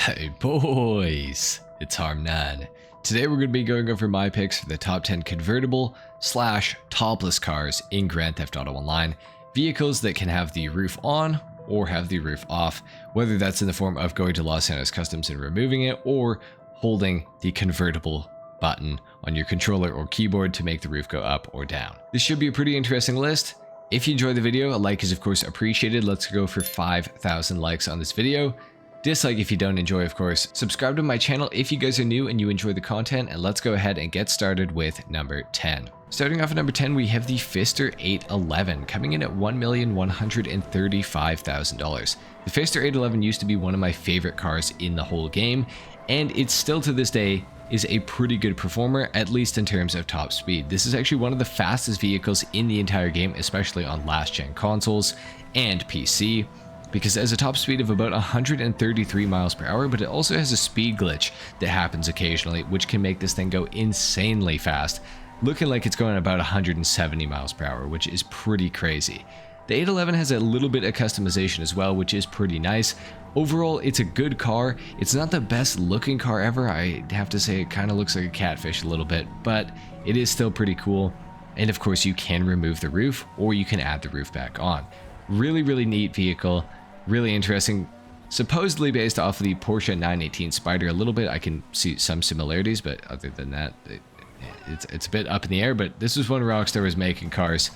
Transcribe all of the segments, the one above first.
Hey boys, it's HarmNone. Today we're going to be going over my picks for the top 10 convertible / topless cars in Grand Theft Auto Online. Vehicles that can have the roof on or have the roof off, whether that's in the form of going to Los Santos Customs and removing it or holding the convertible button on your controller or keyboard to make the roof go up or down. This should be a pretty interesting list. If you enjoyed the video, a like is of course appreciated. Let's go for 5,000 likes on this video. Dislike if you don't enjoy, of course. Subscribe to my channel if you guys are new and you enjoy the content, and let's go ahead and get started with number 10. Starting off at number 10, we have the Pfister 811 coming in at $1,135,000. The Pfister 811 used to be one of my favorite cars in the whole game, and it still to this day is a pretty good performer, at least in terms of top speed. This is actually one of the fastest vehicles in the entire game, especially on last gen consoles and PC. Because it has a top speed of about 133 miles per hour, but it also has a speed glitch that happens occasionally, which can make this thing go insanely fast, looking like it's going about 170 miles per hour, which is pretty crazy. The 811 has a little bit of customization as well, which is pretty nice. Overall, it's a good car. It's not the best looking car ever. I have to say it kind of looks like a catfish a little bit, but it is still pretty cool. And of course, you can remove the roof or you can add the roof back on. Really, really neat vehicle. Really interesting, supposedly based off of the Porsche 918 Spider a little bit. I can see some similarities, but other than that, it's a bit up in the air. But this was when Rockstar was making cars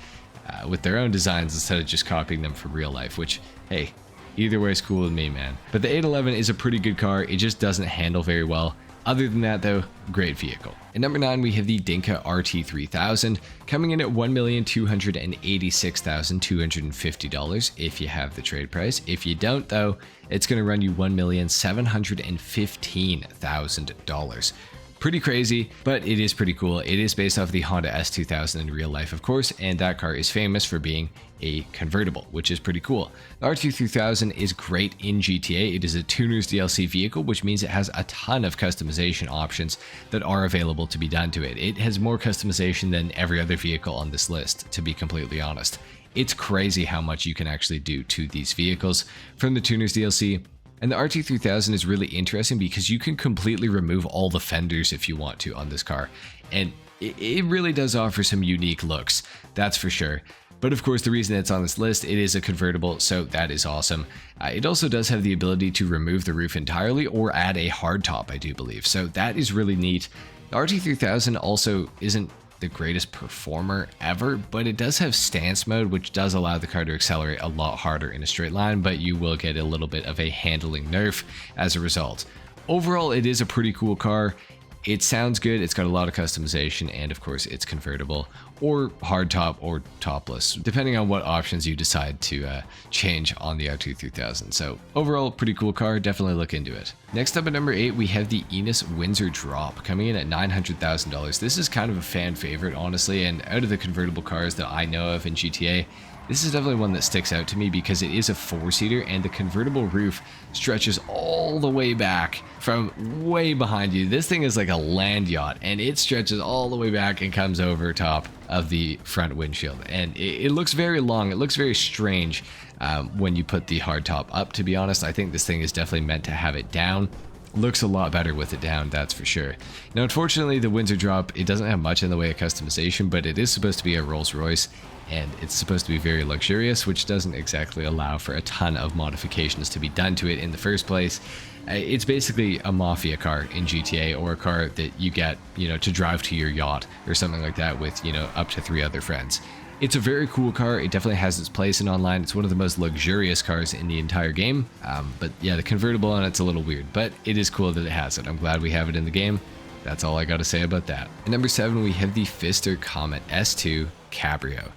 with their own designs instead of just copying them from real life, which, hey, either way is cool with me, man. But the 811 is a pretty good car. It just doesn't handle very well. Other than that, though, great vehicle. At number 9, we have the Dinka RT3000 coming in at $1,286,250 if you have the trade price. If you don't, though, it's going to run you $1,715,000. Pretty crazy, but it is pretty cool. It is based off the Honda S2000 in real life, of course, and that car is famous for being a convertible, which is pretty cool. The RT3000 is great in GTA. It is a tuner's DLC vehicle, which means it has a ton of customization options that are available to be done to it. It has more customization than every other vehicle on this list, to be completely honest. It's crazy how much you can actually do to these vehicles from the tuner's DLC. And the RT3000 is really interesting because you can completely remove all the fenders if you want to on this car. And it really does offer some unique looks, that's for sure. But of course, the reason it's on this list, it is a convertible, so that is awesome. It also does have the ability to remove the roof entirely or add a hardtop, I do believe. So that is really neat. The RT3000 also isn't the greatest performer ever, but it does have stance mode, which does allow the car to accelerate a lot harder in a straight line, but you will get a little bit of a handling nerf as a result. Overall, it is a pretty cool car. It sounds good, it's got a lot of customization, and of course it's convertible or hardtop or topless, depending on what options you decide to change on the RT3000. So overall, pretty cool car, definitely look into it. Next up at number 8, we have the Enos Windsor Drop coming in at $900,000. This is kind of a fan favorite, honestly, and out of the convertible cars that I know of in GTA, this is definitely one that sticks out to me because it is a 4-seater and the convertible roof stretches all the way back from way behind you. This thing is like a land yacht and it stretches all the way back and comes over top of the front windshield. And it looks very long. It looks very strange when you put the hardtop up, to be honest. I think this thing is definitely meant to have it down. Looks a lot better with it down, that's for sure. Now, unfortunately, the Windsor Drop, it doesn't have much in the way of customization, but it is supposed to be a Rolls Royce, and it's supposed to be very luxurious, which doesn't exactly allow for a ton of modifications to be done to it in the first place. It's basically a mafia car in GTA, or a car that you get, to drive to your yacht or something like that with, up to 3 other friends. It's a very cool car. It definitely has its place in online. It's one of the most luxurious cars in the entire game. But yeah, the convertible on it's a little weird, but it is cool that it has it. I'm glad we have it in the game. That's all I got to say about that. At number 7, we have the Pfister Comet S2 Cabrio.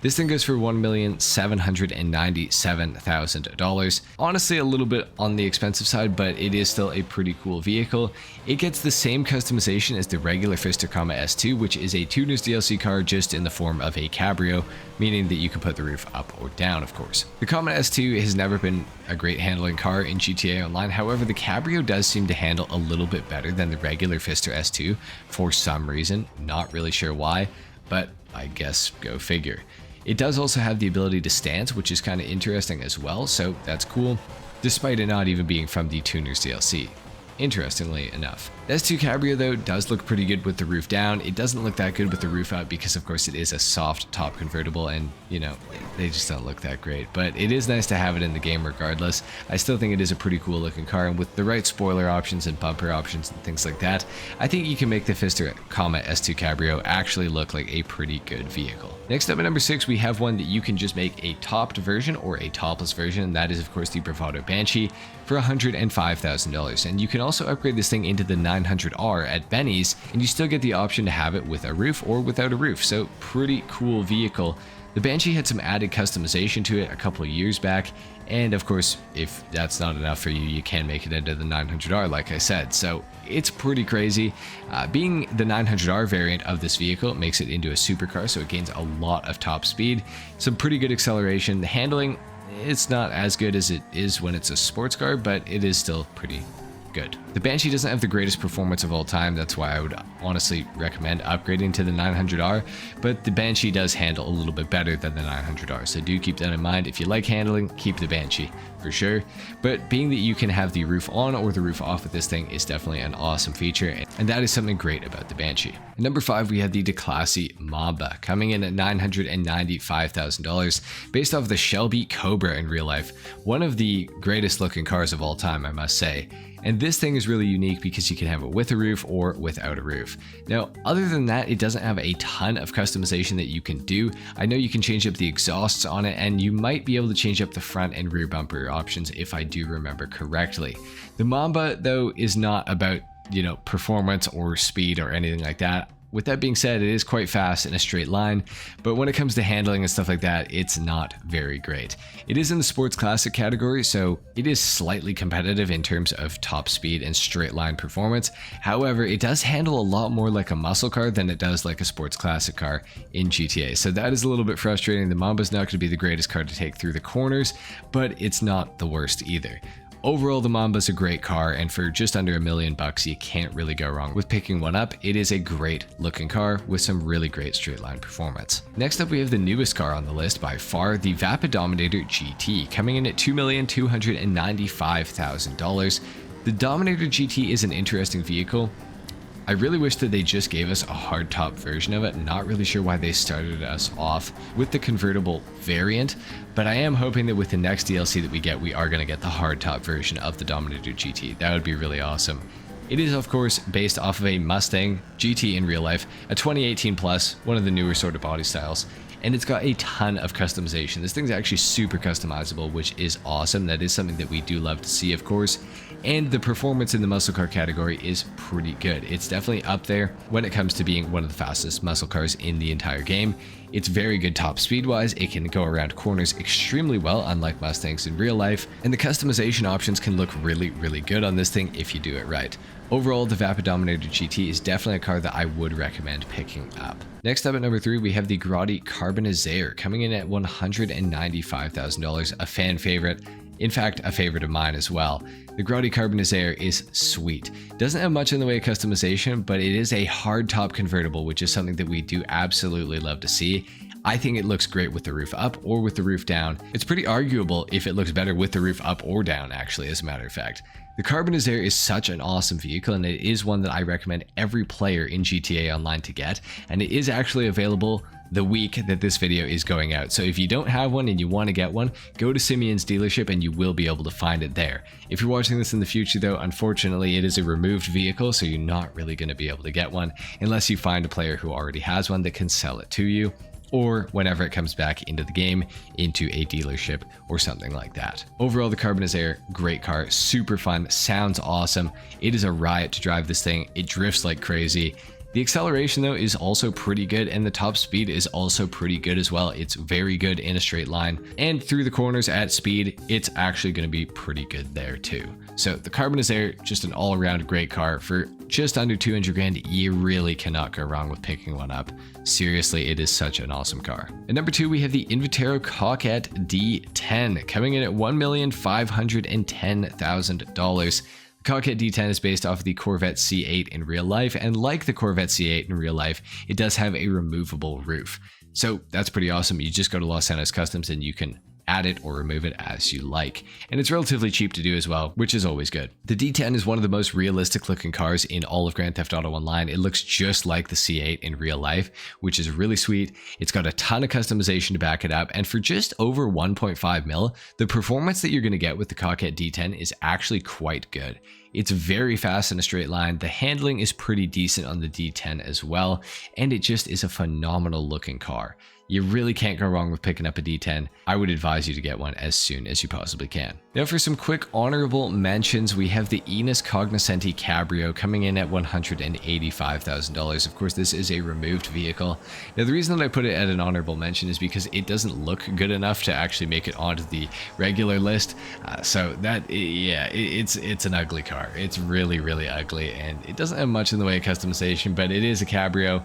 This thing goes for $1,797,000. Honestly, a little bit on the expensive side, but it is still a pretty cool vehicle. It gets the same customization as the regular Pfister Comet S2, which is a tuner's DLC car just in the form of a cabrio, meaning that you can put the roof up or down, of course. The Comet S2 has never been a great handling car in GTA Online. However, the cabrio does seem to handle a little bit better than the regular Pfister S2 for some reason. Not really sure why, but I guess go figure. It does also have the ability to stance, which is kind of interesting as well, so that's cool. despite it not even being from the Tuners DLC. Interestingly enough. The S2 Cabrio though does look pretty good with the roof down. It doesn't look that good with the roof up because of course it is a soft top convertible and you know, they just don't look that great. But it is nice to have it in the game regardless. I still think it is a pretty cool looking car, and with the right spoiler options and bumper options and things like that, I think you can make the Pfister Comet S2 Cabrio actually look like a pretty good vehicle. Next up at number 6, we have one that you can just make a topped version or a topless version, and that is of course the Bravado Banshee for $105,000. And you can also upgrade this thing into the 900R at Benny's, and you still get the option to have it with a roof or without a roof, so pretty cool vehicle. The Banshee had some added customization to it a couple of years back, and of course, if that's not enough for you, you can make it into the 900R like I said, so it's pretty crazy. Being the 900R variant of this vehicle makes it into a supercar, so it gains a lot of top speed, some pretty good acceleration. The handling, it's not as good as it is when it's a sports car, but it is still pretty good. The Banshee doesn't have the greatest performance of all time, that's why I would honestly recommend upgrading to the 900R, but the Banshee does handle a little bit better than the 900R, so do keep that in mind. If you like handling, keep the Banshee for sure, but being that you can have the roof on or the roof off with this thing is definitely an awesome feature, and that is something great about the Banshee. At number 5, we had the Declassy Mamba, coming in at $995,000, based off the Shelby Cobra in real life, one of the greatest looking cars of all time, I must say. And this thing is really unique because you can have it with a roof or without a roof. Now, other than that, it doesn't have a ton of customization that you can do. I know you can change up the exhausts on it, and you might be able to change up the front and rear bumper options if I do remember correctly. The Mamba, though, is not about, you know, performance or speed or anything like that. With that being said, it is quite fast in a straight line, but when it comes to handling and stuff like that, it's not very great. It is in the sports classic category, so it is slightly competitive in terms of top speed and straight line performance. However, it does handle a lot more like a muscle car than it does like a sports classic car in GTA, so that is a little bit frustrating. The Mamba's not going to be the greatest car to take through the corners, but it's not the worst either. Overall, the Mamba's a great car, and for just under $1 million, you can't really go wrong with picking one up. It is a great looking car with some really great straight line performance. Next up, we have the newest car on the list by far, the Vapid Dominator GT, coming in at $2,295,000. The Dominator GT is an interesting vehicle. I really wish that they just gave us a hardtop version of it. Not really sure why they started us off with the convertible variant, but I am hoping that with the next DLC that we get, we are going to get the hardtop version of the Dominator GT. That would be really awesome. It is, of course, based off of a Mustang GT in real life, a 2018 plus, one of the newer sort of body styles, and it's got a ton of customization. This thing's actually super customizable, which is awesome. That is something that we do love to see, of course. And the performance in the muscle car category is pretty good. It's definitely up there when it comes to being one of the fastest muscle cars in the entire game. It's very good top speed wise, it can go around corners extremely well, unlike Mustangs in real life, and the customization options can look really, really good on this thing if you do it right. Overall, the Vapid Dominator GT is definitely a car that I would recommend picking up. Next up at number 3, we have the Grotti Carbonizzaire, coming in at $195,000, a fan favorite. In fact, a favorite of mine as well. The Grotti Carbonizzaire is sweet. Doesn't have much in the way of customization, but it is a hardtop convertible, which is something that we do absolutely love to see. I think it looks great with the roof up or with the roof down. It's pretty arguable if it looks better with the roof up or down, actually, as a matter of fact. The Carbonizzaire is such an awesome vehicle, and it is one that I recommend every player in GTA Online to get, and it is actually available the week that this video is going out. So if you don't have one and you want to get one, go to Simeon's dealership and you will be able to find it there. If you're watching this in the future though, unfortunately it is a removed vehicle, so you're not really going to be able to get one unless you find a player who already has one that can sell it to you, or whenever it comes back into the game, into a dealership or something like that. Overall, the Carbonizzaire, great car, super fun, sounds awesome. It is a riot to drive this thing. It drifts like crazy. The acceleration though is also pretty good, and the top speed is also pretty good as well. It's very good in a straight line, and through the corners at speed, it's actually going to be pretty good there too. So the Carbonizzaire, just an all-around great car. For just under 200 grand, you really cannot go wrong with picking one up. Seriously, it is such an awesome car. At number 2, we have the Invitero Coquette D10, coming in at $1,510,000. Coquette D10 is based off of the Corvette C8 in real life, and like the Corvette C8 in real life, it does have a removable roof. So that's pretty awesome. You just go to Los Santos Customs and you can add it or remove it as you like. And it's relatively cheap to do as well, which is always good. The D10 is one of the most realistic looking cars in all of Grand Theft Auto Online. It looks just like the C8 in real life, which is really sweet. It's got a ton of customization to back it up, and for just over 1.5 mil, the performance that you're going to get with the Cockhead D10 is actually quite good. It's very fast in a straight line, the handling is pretty decent on the D10 as well, and it just is a phenomenal looking car. You really can't go wrong with picking up a D10. I would advise you to get one as soon as you possibly can. Now for some quick honorable mentions, we have the Enos Cognoscenti Cabrio coming in at $185,000. Of course, this is a removed vehicle. Now the reason that I put it at an honorable mention is because it doesn't look good enough to actually make it onto the regular list. It's an ugly car. It's really, really ugly, and it doesn't have much in the way of customization, but it is a cabrio,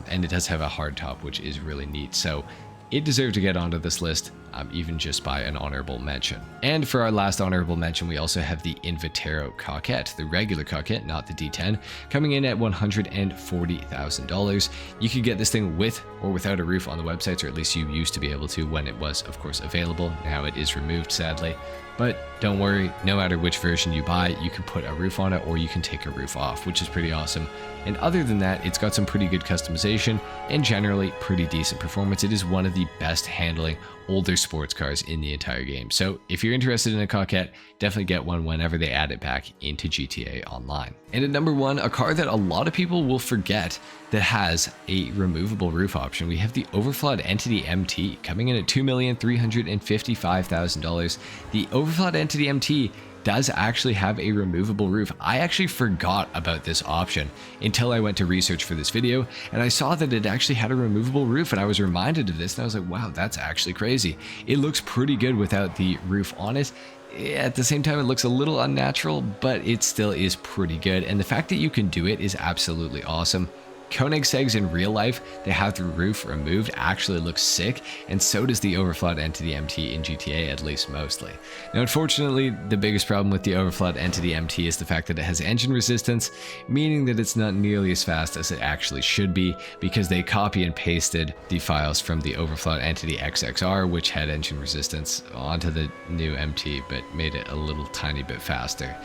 and it does have a hard top, which is really neat. So it deserved to get onto this list, even just by an honorable mention. And for our last honorable mention, we also have the Invitero Coquette, the regular Coquette, not the D10, coming in at $140,000. You could get this thing with or without a roof on the websites, or at least you used to be able to when it was, of course, available. Now it is removed, sadly. But don't worry, no matter which version you buy, you can put a roof on it or you can take a roof off, which is pretty awesome. And other than that, it's got some pretty good customization and generally pretty decent performance. It is one of the best handling older sports cars in the entire game. So if you're interested in a Coquette, definitely get one whenever they add it back into GTA Online. And at number one, a car that a lot of people will forget that has a removable roof option. We have the Overflod Entity MT coming in at $2,355,000. The Overflod Entity MT does actually have a removable roof. I actually forgot about this option until I went to research for this video, and I saw that it actually had a removable roof, and I was reminded of this, and I was like, wow, that's actually crazy. It looks pretty good without the roof on it. At the same time, it looks a little unnatural, but it still is pretty good, and the fact that you can do it is absolutely awesome. Koenig Segs in real life, they have the roof removed, actually looks sick, and so does the Overflod Entity MT in GTA, at least mostly. Now unfortunately, the biggest problem with the Overflod Entity MT is the fact that it has engine resistance, meaning that it's not nearly as fast as it actually should be, because they copy and pasted the files from the Overflod Entity XXR, which had engine resistance, onto the new MT, but made it a little tiny bit faster.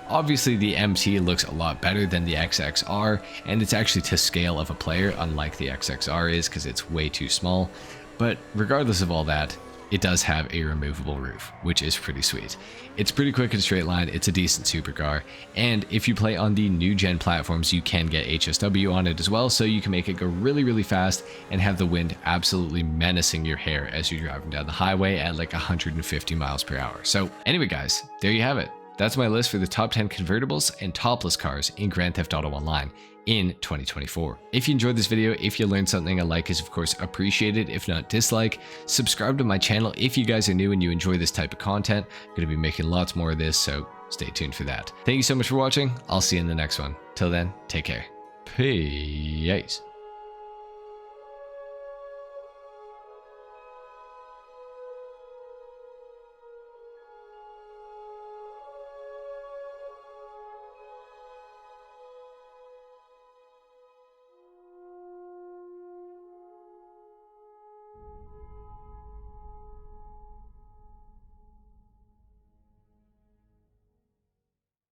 Obviously, the MT looks a lot better than the XXR, and it's actually to scale of a player, unlike the XXR is, because it's way too small. But regardless of all that, it does have a removable roof, which is pretty sweet. It's pretty quick in a straight line, it's a decent supercar, and if you play on the new gen platforms, you can get HSW on it as well, so you can make it go really, really fast and have the wind absolutely menacing your hair as you're driving down the highway at like 150 miles per hour. So anyway guys, there you have it. That's my list for the top 10 convertibles and topless cars in Grand Theft Auto Online in 2024. If you enjoyed this video, if you learned something, a like is of course appreciated, if not dislike. Subscribe to my channel if you guys are new and you enjoy this type of content. I'm going to be making lots more of this, so stay tuned for that. Thank you so much for watching. I'll see you in the next one. Till then, take care. Peace.